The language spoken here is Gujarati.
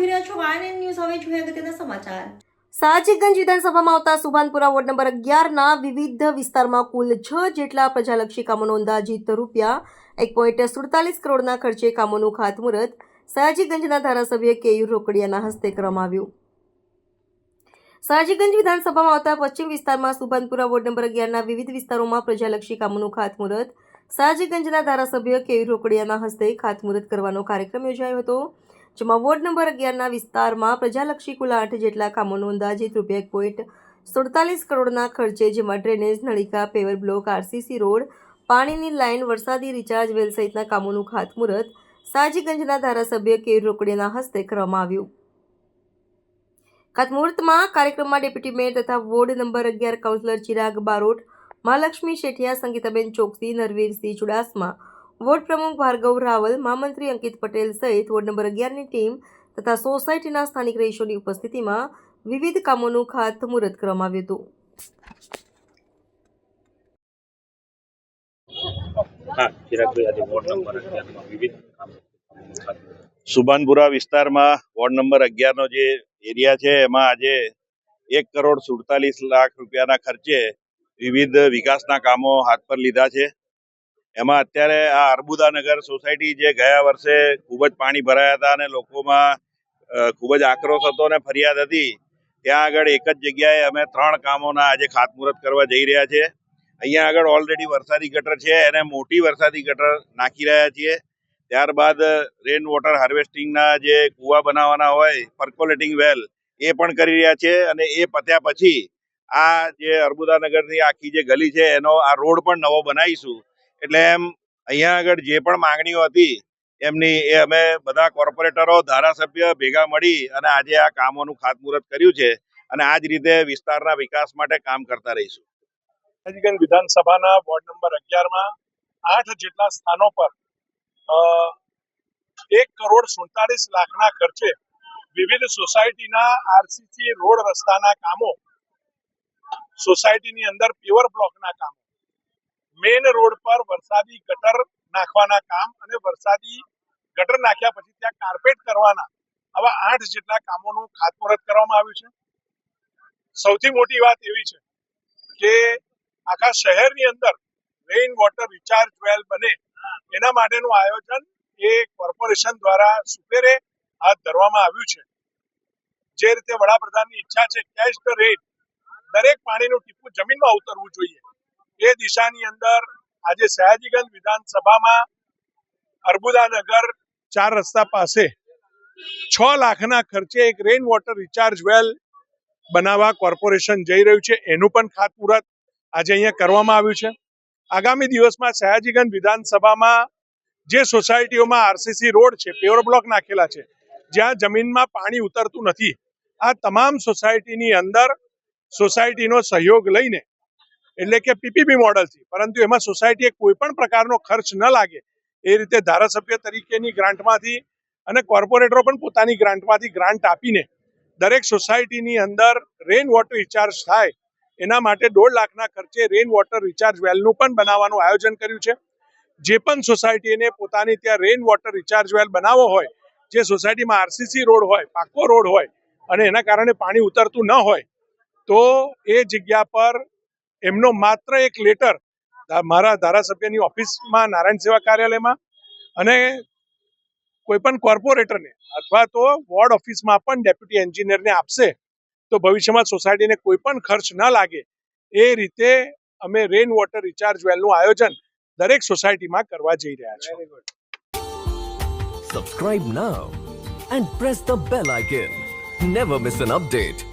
જોઈ રહ્યા છો YNN ન્યૂઝ. હવે જોઈએ અગત્યના સમાચાર. સાહજીગંજ વિધાનસભામાં આવતા સુભાનપુરા વોર્ડ નંબર 11ના વિવિધ વિસ્તારમાં કુલ 6 જેટલા પ્રજાલક્ષી કામોનો અંદાજિત રૂપિયા 1.47 કરોડના ખર્ચે કામોનું ખાતમુહૂર્ત સાહજીગંજના ધારાસભ્ય કેયુર રોકડિયાના હસ્તે કરવામાં આવ્યું. સાહજીગંજ વિધાનસભામાં આવતા પશ્ચિમ વિસ્તારમાં સુભાનપુરા વોર્ડ નંબર 11ના વિવિધ વિસ્તારોમાં પ્રજાલક્ષી કામોનું ખાતમુહૂર્ત સાહજીગંજના ધારાસભ્ય કેયુર રોકડિયાના હસ્તે ખાતમુહૂર્ત કરવાનો કાર્યક્રમ યોજાયો હતો, જેમાં વોર્ડ નંબર 11ના વિસ્તારમાં પ્રજાલક્ષી કુલ 8 જેટલા કામોનો અંદાજિત રૂપિયા 1.47 કરોડના ખર્ચે, જેમાં ડ્રેનેજ, નળિકા, પેવર બ્લોક, આરસીસી રોડ, પાણીની લાઇન, વરસાદી રિચાર્જ વેલ સહિતના કામોનું ખાતમુહૂર્ત સાહજીગંજના ધારાસભ્ય કેયુર રોકડિયાના હસ્તે કરવામાં આવ્યું. ખાતમુહૂર્તમાં કાર્યક્રમમાં ડેપ્યુટી મેયર તથા ward number 11 councillor Chirag Barot, Mahalakshmi Sethia, Sangitaben Choksi, Narvirsinh Chudasama, ward પ્રમુખ ભાર્ગવ રાવલ, મહામંત્રી અંકિત પટેલ સહિત વોર્ડ નંબર 11ની ટીમ તથા સોસાયટીના સ્થાનિક રહીશોની ઉપસ્થિતિમાં વિવિધ કામોનું ખાતમુહૂર્ત કરવામાં આવ્યું હતું. સુભાનપુરા વિસ્તારમાં વોર્ડ નંબર 11નો જે એરિયા છે એમાં આજે 1.47 કરોડ રૂપિયાના ખર્ચે વિવિધ વિકાસના કામો હાથ પર લીધા છે. એમાં અત્યારે આ અર્બુદાનગર સોસાયટી જે ગયા વર્ષે ખૂબ જ પાણી ભરાયા હતા અને લોકોમાં ખૂબ જ આક્રોશ હતો અને ફરિયાદ હતી, ત્યાં આગળ એક જ જગ્યાએ અમે 3 કામોના આજે ખાતમુહૂર્ત કરવા જઈ રહ્યા છીએ. અહીંયા આગળ ઓલરેડી વરસાદી ગટર છે, એને મોટી વરસાદી ગટર નાખી રહ્યા છીએ. ત્યારબાદ રેન વોટર હાર્વેસ્ટિંગના જે કૂવા બનાવવાના હોય, પર્કોલેટિંગ વેલ, એ પણ કરી રહ્યા છે. અને એ પત્યા પછી આ જે અર્બુદાનગરની આખી જે ગલી છે એનો આ રોડ પણ નવો બનાવીશું. એટલે એમ અહીંયા આગળ જે પણ માંગણીઓ હતી એમની એ અમે બધા કોર્પોરેટરો, ધારાસભ્ય ભેગા મળી અને આજે આ કામોનું ખાતમુહૂર્ત કર્યું છે અને આ જ રીતે વિસ્તારના વિકાસ માટે કામ કરતા રહીશું. સાહજીગંજ વિધાનસભાના વોર્ડ નંબર 11માં 8 જેટલા સ્થાનો પર 1.47 કરોડના ખર્ચે વિવિધ સોસાયટીના આરસીસી રોડ રસ્તાના કામો, સોસાયટીની અંદર પેવર બ્લોકના કામો, મેઇન રોડ પર વરસાદી ગટર નાખવાના કામ અને વરસાદી ગટર નાખ્યા પછી ત્યાં કાર્પેટ કરવાના, આવા 8 જેટલા કામોનું ખાતમુહૂર્ત કરવામાં આવ્યું છે. સૌથી મોટી વાત એવી છે કે આખા શહેરની અંદર રેઇન વોટર રિચાર્જ વેલ બને એના માટેનું આયોજન એ કોર્પોરેશન દ્વારા સુપેરે હાથ ધરવામાં આવ્યું છે. જે રીતે વડાપ્રધાનની ઈચ્છા છે કેચ ધ રેન, દરેક પાણીનું ટીપું જમીનમાં ઉતરવું જોઈએ, એ દિશાની અંદર આજે સયાજીગંજ વિધાનસભામાં અર્બુદાનગર 4 રસ્તા પાસે 6 લાખના ખર્ચે એક રેઇન વોટર રિચાર્જ વેલ બનાવવા કોર્પોરેશન જઈ રહ્યું છે. એનું પણ ખાતમુહૂર્ત આજે અહીંયા કરવામાં આવ્યું છે. આગામી દિવસમાં સયાજીગંજ વિધાનસભામાં જે સોસાયટીઓમાં આરસીસી રોડ છે, પેવર બ્લોક નાખેલા છે, જ્યાં જમીનમાં પાણી ઉતરતું નથી, આ તમામ સોસાયટીની અંદર સોસાયટીનો સહયોગ લઈને, એટલે કે પીપીપી મોડલથી, પરંતુ એમાં સોસાયટીએ કોઈ પણ પ્રકારનો ખર્ચ ન લાગે એ રીતે ધારાસભ્ય તરીકેની ગ્રાન્ટમાંથી અને કોર્પોરેટરો પણ પોતાની ગ્રાન્ટમાંથી ગ્રાન્ટ આપીને દરેક સોસાયટીની અંદર રેઇન વોટર રિચાર્જ થાય એના માટે 1.5 લાખના ખર્ચે રેઇન વોટર રિચાર્જ વેલનું પણ બનાવવાનું આયોજન કર્યું છે. જે પણ સોસાયટીને પોતાની ત્યાં રેઇન વોટર રિચાર્જ વેલ બનાવવો હોય, જે સોસાયટીમાં આરસીસી રોડ હોય, પાકો રોડ હોય અને એના કારણે પાણી ઉતરતું ન હોય, તો એ જગ્યા પર એમનો માત્ર એક લેટર મારા ધારાસભ્યની ઓફિસમાં, નારાયણ સેવા કાર્યાલયમાં અને કોઈ પણ કોર્પોરેટરને અથવા તો વોર્ડ ઓફિસમાં પણ ડેપ્યુટી એન્જિનિયરને આપશે તો ભવિષ્યમાં સોસાયટીને કોઈ પણ ખર્ચ ન લાગે એ રીતે અમે રેઇન વોટર રિચાર્જ વેલનું આયોજન દરેક સોસાયટીમાં કરવા જઈ રહ્યા છીએ. Subscribe now and press the bell icon. Never miss an update.